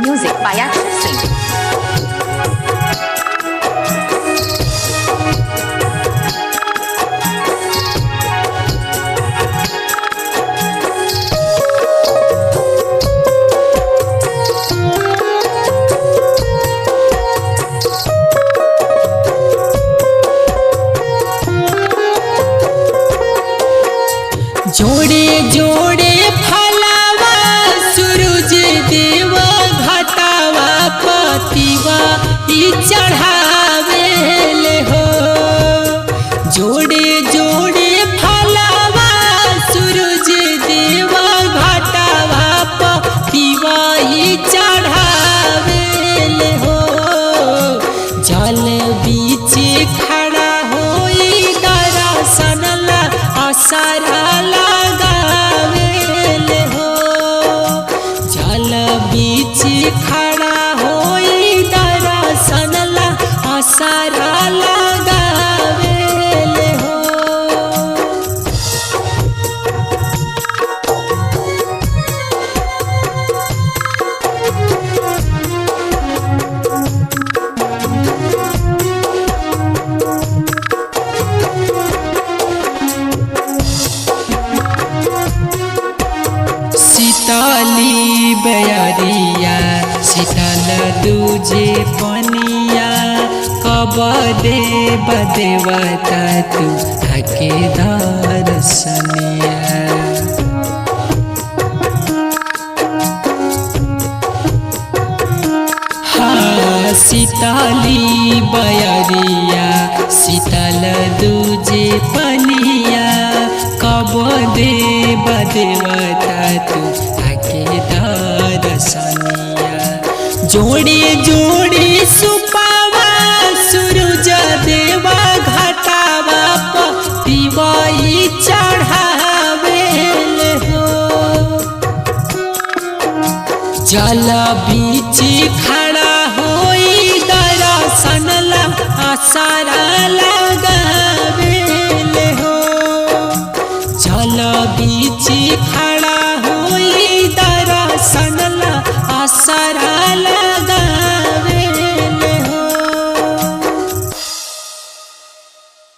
Music by Akshay Singh. जोड़े जोड़े फलावा सूरज देव घटावा पतिवा ई चढ़ावे ले हो। जोड़े जोड़े फलावा सूरज देव घटावा पतिवा ई चढ़ावे ले हो। जल बीच खड़ा होई दर्शन ला असरा खड़ा होई दर्शन ला असरा लगावे ले हो। शीतली बयरिया शीतल दूजे पनिया कब देव देवता तू आके दर्शनिया। हाँ शीतली बयरिया शीतल दूजे पनिया कब देव देवता तू आके दर्शनिया। जोड़े जोड़े सुपावा सूरज देवा घटावा पतिवा ई चढ़ावे ले हो। जल बीच खड़ा होई दर्शन ला असरा ला